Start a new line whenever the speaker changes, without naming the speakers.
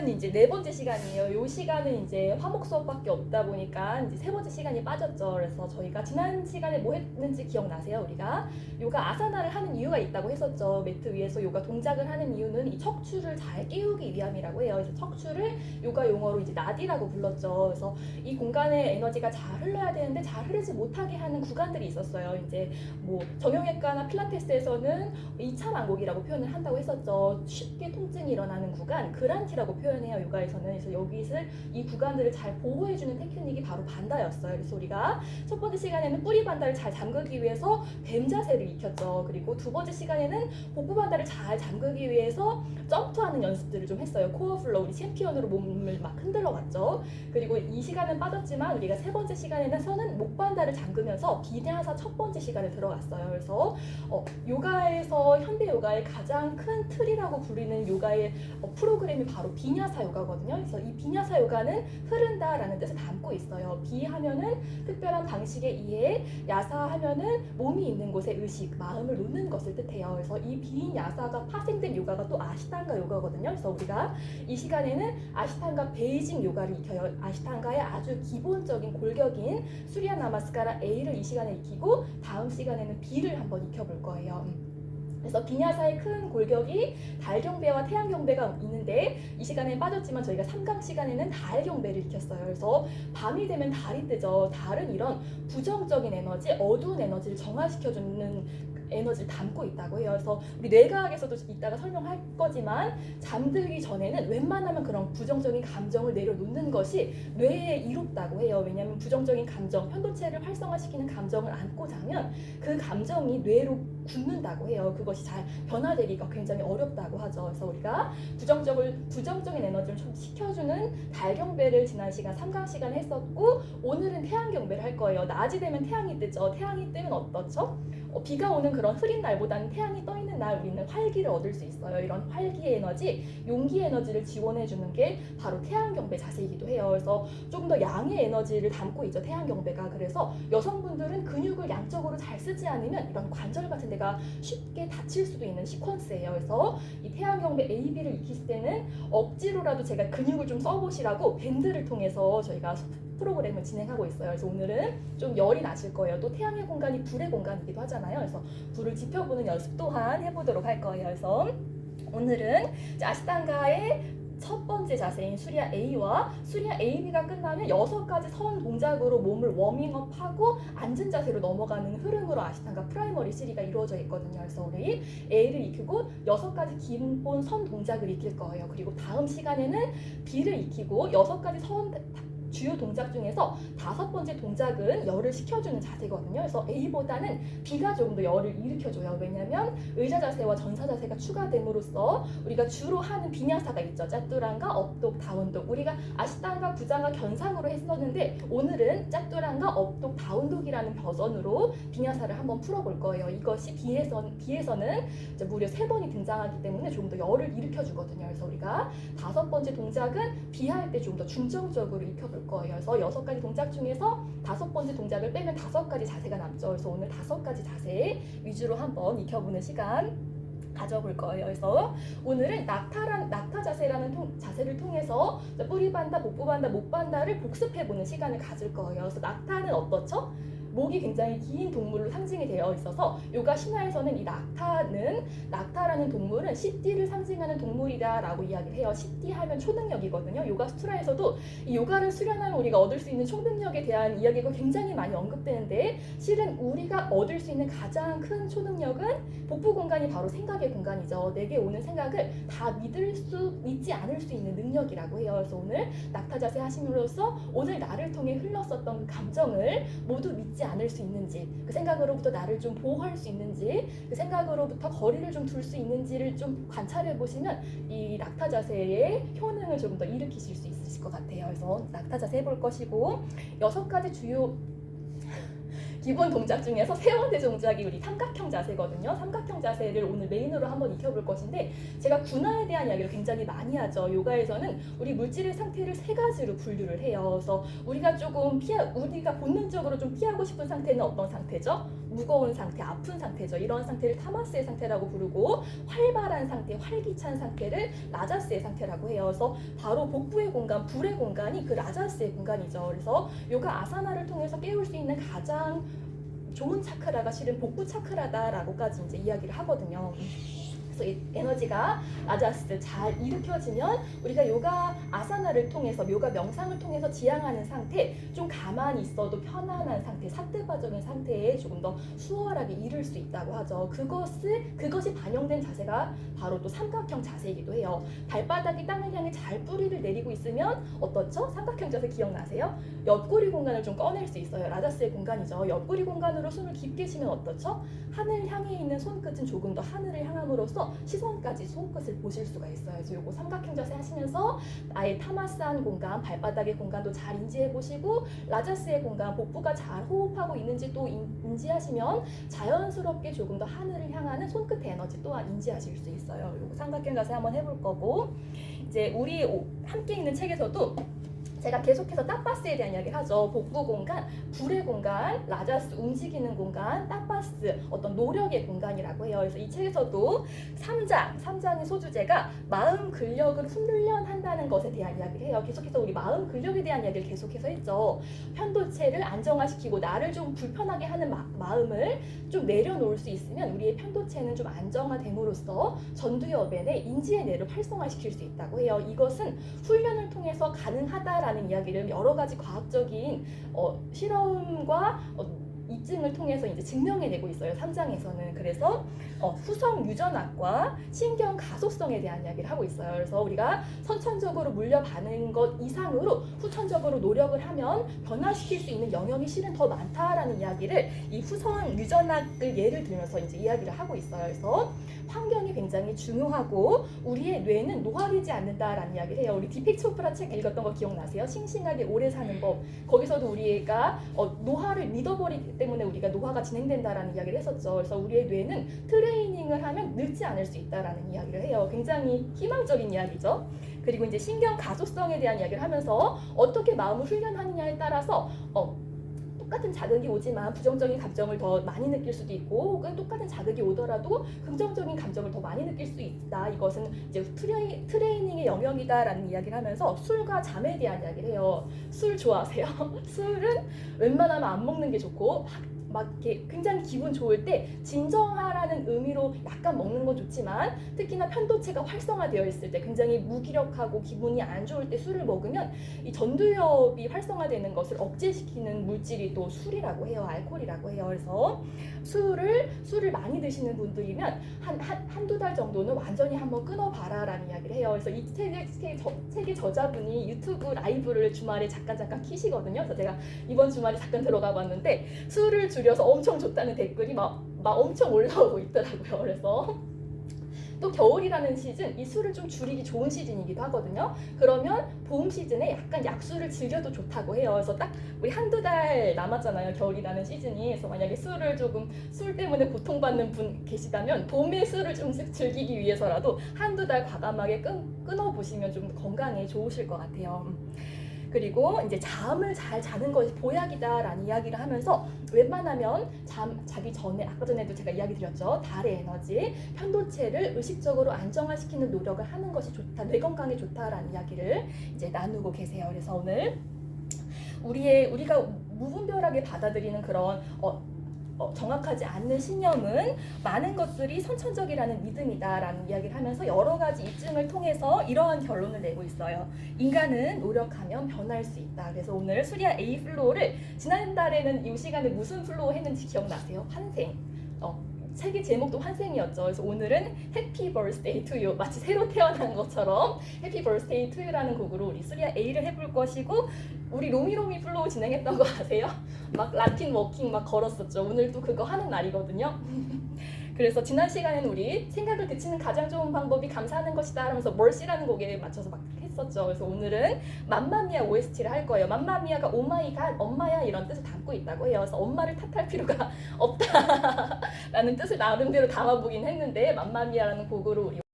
오늘은 이제 네 번째 시간이에요. 이 시간은 이제 화목 수업밖에 없다 보니까 이제 세 번째 시간이 빠졌죠. 그래서 저희가 지난 시간에 뭐 했는지 기억나세요? 우리가 요가 아사나를 하는 이유가 있다고 했었죠. 매트 위에서 요가 동작을 하는 이유는 이 척추를 잘 깨우기 위함이라고 해요. 그래서 척추를 요가 용어로 이제 나디라고 불렀죠. 그래서 이 공간에 에너지가 잘 흘러야 되는데 잘 흐르지 못하게 하는 구간들이 있었어요. 이제 뭐 정형외과나 필라테스에서는 2차 만곡이라고 표현을 한다고 했었죠. 쉽게 통증이 일어나는 구간, 그란티라고 표현해요. 요가에서는. 그래서 여기를 이 구간들을 잘 보호해주는 테크닉이 바로 반다였어요. 그래서 우리가 첫 번째 시간에는 뿌리 반다를 잘 잠그기 위해서 뱀 자세를 익혔죠. 그리고 두 번째 시간에는 복부 반다를 잘 잠그기 위해서 점프하는 연습들을 좀 했어요. 코어 플로우, 우리 챔피언으로 몸을 막 흔들어 봤죠. 그리고 이 시간은 빠졌지만 우리가 세 번째 시간에서는 목 반다를 잠그면서 비냐사 첫 번째 시간에 들어갔어요. 그래서 요가에서 현대 요가의 가장 큰 틀이라고 부르는 요가의 프로그램이 바로 비냐사 요가거든요. 그래서 이 비냐사 요가는 흐른다라는 뜻을 담고 있어요. 비하면은 특별한 방식의 이해, 야사 하면은 몸이 있는 곳에 의식, 마음을 놓는 것을 뜻해요. 그래서 이 비냐사가 파생된 요가가 또 아시탄가 요가거든요. 그래서 우리가 이 시간에는 아시탄가 베이징 요가를 익혀요. 아시탄가의 아주 기본적인 골격인 수리야 나마스카라 A를 이 시간에 익히고 다음 시간에는 B를 한번 익혀볼 거예요. 그래서 비냐사의 큰 골격이 달경배와 태양경배가 있는데 이 시간에 빠졌지만 저희가 3강 시간에는 달경배를 익혔어요. 그래서 밤이 되면 달이 뜨죠. 달은 이런 부정적인 에너지, 어두운 에너지를 정화시켜주는 에너지를 담고 있다고 해요. 그래서 우리 뇌과학에서도 이따가 설명할 거지만 잠들기 전에는 웬만하면 그런 부정적인 감정을 내려놓는 것이 뇌에 이롭다고 해요. 왜냐하면 부정적인 감정, 편도체를 활성화시키는 감정을 안고 자면 그 감정이 뇌로 굳는다고 해요. 그것이 잘 변화되기가 굉장히 어렵다고 하죠. 그래서 우리가 부정적인 에너지를 좀 식혀주는 달경배를 지난 시간 3강 시간에 했었고 오늘은 태양경배를 할 거예요. 낮이 되면 태양이 뜨죠. 태양이 뜨면 어떻죠? 비가 오는 그런 흐린 날보다는 태양이 떠 있는 날 우리는 활기를 얻을 수 있어요. 이런 활기의 에너지, 용기의 에너지를 지원해주는 게 바로 태양경배 자세이기도 해요. 그래서 조금 더 양의 에너지를 담고 있죠. 태양경배가. 그래서 여성분들은 근육을 양적으로 잘 쓰지 않으면 이런 관절 같은 데가 쉽게 다칠 수도 있는 시퀀스예요. 그래서 이 태양경배 AB를 익힐 때는 억지로라도 제가 근육을 좀 써보시라고 밴드를 통해서 저희가 프로그램을 진행하고 있어요. 그래서 오늘은 좀 열이 나실 거예요. 또 태양의 공간이 불의 공간이기도 하잖아요. 그래서 불을 지펴보는 연습 또한 해보도록 할 거예요. 그래서 오늘은 아시탄가의 첫 번째 자세인 수리야 A와 수리야 AB가 끝나면 6가지 선 동작으로 몸을 워밍업하고 앉은 자세로 넘어가는 흐름으로 아시탄가 프라이머리 3가 이루어져 있거든요. 그래서 우리 A를 익히고 6가지 기본 선 동작을 익힐 거예요. 그리고 다음 시간에는 B를 익히고 6가지 주요 동작 중에서 5번째 동작은 열을 식혀주는 자세거든요. 그래서 A보다는 B가 조금 더 열을 일으켜줘요. 왜냐하면 의자 자세와 전사 자세가 추가됨으로써 우리가 주로 하는 비냐사가 있죠. 짜뚜란가, 업독, 다운독. 우리가 아시탄가, 부장가, 견상으로 했었는데 오늘은 짜뚜란가, 업독, 다운독이라는 버전으로 비냐사를 한번 풀어볼 거예요. 이것이 B에서는 이제 무려 3번이 등장하기 때문에 조금 더 열을 일으켜주거든요. 그래서 우리가 5번째 동작은 B 할 때 좀 더 중점적으로 익혀볼 거예요. 그래서 6가지 동작 중에서 5번째 동작을 빼면 5가지 자세가 남죠. 그래서 오늘 5가지 자세 위주로 한번 익혀보는 시간 가져볼 거예요. 그래서 오늘은 낙타 자세라는 자세를 통해서 뿌리 반다, 복부 반다, 목 반다를 복습해보는 시간을 가질 거예요. 그래서 낙타는 어떻죠? 목이 굉장히 긴 동물로 상징이 되어 있어서 요가 신화에서는 이 낙타라는 동물은 시띠를 상징하는 동물이다라고 이야기를 해요. 시띠 하면 초능력이거든요. 요가 수트라에서도 이 요가를 수련하면 우리가 얻을 수 있는 초능력에 대한 이야기가 굉장히 많이 언급되는데 실은 우리가 얻을 수 있는 가장 큰 초능력은 복부 공간이 바로 생각의 공간이죠. 내게 오는 생각을 다 믿지 않을 수 있는 능력이라고 해요. 그래서 오늘 낙타 자세 하심으로써 오늘 나를 통해 흘렀었던 그 감정을 모두 믿지 않을 수 있는지, 그 생각으로부터 나를 좀 보호할 수 있는지, 그 생각으로부터 거리를 좀 둘 수 있는지를 좀 관찰해 보시면 이 낙타 자세의 효능을 조금 더 일으키실 수 있으실 것 같아요. 그래서 낙타 자세 해볼 것이고 6가지 주요 기본 동작 중에서 3번째 동작이 우리 삼각형 자세거든요. 삼각형 자세를 오늘 메인으로 한번 익혀볼 것인데 제가 군화에 대한 이야기를 굉장히 많이 하죠. 요가에서는 우리 물질의 상태를 3가지로 분류를 해요. 그래서 우리가 본능적으로 좀 피하고 싶은 상태는 어떤 상태죠? 무거운 상태, 아픈 상태죠. 이런 상태를 타마스의 상태라고 부르고 활발한 상태, 활기찬 상태를 라자스의 상태라고 해요. 그래서 바로 복부의 공간, 불의 공간이 그 라자스의 공간이죠. 그래서 요가 아사나를 통해서 깨울 수 있는 가장 좋은 차크라가 실은 복부 차크라다라고까지 이제 이야기를 하거든요. 그래서 이 에너지가 라자스 잘 일으켜지면 우리가 요가 아사나를 통해서 요가 명상을 통해서 지향하는 상태, 좀 가만히 있어도 편안한 상태, 사뜨과적인 상태에 조금 더 수월하게 이룰 수 있다고 하죠. 그것이 반영된 자세가 바로 또 삼각형 자세이기도 해요. 발바닥이 땅을 향해 잘 뿌리를 내리고 있으면 어떻죠? 삼각형 자세 기억나세요? 옆구리 공간을 좀 꺼낼 수 있어요. 라자스의 공간이죠. 옆구리 공간으로 숨을 깊게 쉬면 어떻죠? 하늘 향해 있는 손끝은 조금 더 하늘을 향함으로써 시선까지 손끝을 보실 수가 있어요. 그래서 요거 삼각형 자세 하시면서 나의 타마스한 공간, 발바닥의 공간도 잘 인지해 보시고 라자스의 공간, 복부가 잘 호흡하고 있는지 또 인지하시면 자연스럽게 조금 더 하늘을 향하는 손끝의 에너지 또한 인지하실 수 있어요. 요거 삼각형 자세 한번 해볼 거고, 이제 우리 함께 있는 책에서도 제가 계속해서 따파스에 대한 이야기를 하죠. 복부 공간, 불의 공간, 라자스 움직이는 공간, 따파스 어떤 노력의 공간이라고 해요. 그래서 이 책에서도 3장의 소주제가 마음 근력을 훈련한다는 것에 대한 이야기를 해요. 계속해서 우리 마음 근력에 대한 이야기를 계속해서 했죠. 편도체를 안정화시키고 나를 좀 불편하게 하는 마음을 좀 내려놓을 수 있으면 우리의 편도체는 좀 안정화됨으로써 전두엽의 인지의 뇌를 활성화시킬 수 있다고 해요. 이것은 훈련을 통해서 가능하다라는 이야기를 여러 가지 과학적인 실험과 입증을 통해서 이제 증명해내고 있어요. 3장에서는. 그래서 후성 유전학과 신경 가소성에 대한 이야기를 하고 있어요. 그래서 우리가 선천적으로 물려받는 것 이상으로 후천적으로 노력을 하면 변화시킬 수 있는 영역이 실은 더 많다라는 이야기를 이 후성 유전학을 예를 들면서 이제 이야기를 하고 있어요. 그래서 환경이 굉장히 중요하고 우리의 뇌는 노화되지 않는다라는 이야기를 해요. 우리 디펙 초프라 책 읽었던 거 기억나세요? 싱싱하게 오래 사는 법. 거기서도 우리가 노화를 믿어버리기 때문에 우리가 노화가 진행된다라는 이야기를 했었죠. 그래서 우리의 뇌는 트레이닝을 하면 늙지 않을 수 있다라는 이야기를 해요. 굉장히 희망적인 이야기죠. 그리고 이제 신경 가소성에 대한 이야기를 하면서 어떻게 마음을 훈련하느냐에 따라서 똑같은 자극이 오지만 부정적인 감정을 더 많이 느낄 수도 있고 혹은 똑같은 자극이 오더라도 긍정적인 감정을 더 많이 느낄 수 있다. 이것은 이제 트레이닝의 영역이다라는 이야기를 하면서 술과 잠에 대한 이야기를 해요. 술 좋아하세요? 술은 웬만하면 안 먹는 게 좋고 막 이렇게 굉장히 기분 좋을 때 진정하라는 의미로 약간 먹는 건 좋지만 특히나 편도체가 활성화되어 있을 때 굉장히 무기력하고 기분이 안 좋을 때 술을 먹으면 이 전두엽이 활성화되는 것을 억제시키는 물질이 또 술이라고 해요. 알코올이라고 해요. 그래서 술을 많이 드시는 분들이면 한두 달 정도는 완전히 한번 끊어봐라라는 이야기를 해요. 그래서 이 책의 저자분이 유튜브 라이브를 주말에 잠깐 키시거든요. 그래서 제가 이번 주말에 잠깐 들어가 봤는데 술을 줄여서 엄청 좋다는 댓글이 막 엄청 올라오고 있더라고요. 그래서 또 겨울이라는 시즌, 이 술을 좀 줄이기 좋은 시즌이기도 하거든요. 그러면 봄 시즌에 약간 약술을 즐겨도 좋다고 해요. 그래서 딱 우리 한두 달 남았잖아요. 겨울이라는 시즌이. 그래서 만약에 술 때문에 고통받는 분 계시다면 봄에 술을 좀 즐기기 위해서라도 한두 달 과감하게 끊어보시면 좀 건강에 좋으실 것 같아요. 그리고 이제 잠을 잘 자는 것이 보약이다라는 이야기를 하면서 웬만하면 자기 전에 아까 전에도 제가 이야기 드렸죠. 달의 에너지, 편도체를 의식적으로 안정화시키는 노력을 하는 것이 좋다, 뇌 건강에 좋다라는 이야기를 이제 나누고 계세요. 그래서 오늘 우리가 무분별하게 받아들이는 그런 정확하지 않는 신념은 많은 것들이 선천적이라는 믿음이다라는 이야기를 하면서 여러 가지 입증을 통해서 이러한 결론을 내고 있어요. 인간은 노력하면 변할 수 있다. 그래서 오늘 수리아 A 플로우를 지난달에는 이 시간에 무슨 플로우 했는지 기억나세요? 환생. 책의 제목도 환생이었죠. 그래서 오늘은 Happy Birthday to You, 마치 새로 태어난 것처럼 Happy Birthday to You라는 곡으로 우리 수리아 A를 해볼 것이고, 우리 로미로미 플로우 진행했던 거 아세요? 막 라틴 워킹 막 걸었었죠. 오늘 또 그거 하는 날이거든요. 그래서 지난 시간에는 우리 생각을 그치는 가장 좋은 방법이 감사하는 것이다 하면서 멀시라는 곡에 맞춰서 막 했었죠. 그래서 오늘은 맘마미아 OST를 할 거예요. 맘마미아가 오마이갓, 엄마야 이런 뜻을 담고 있다고 해요. 그래서 엄마를 탓할 필요가 없다라는 뜻을 나름대로 담아보긴 했는데 맘마미아라는 곡으로 우리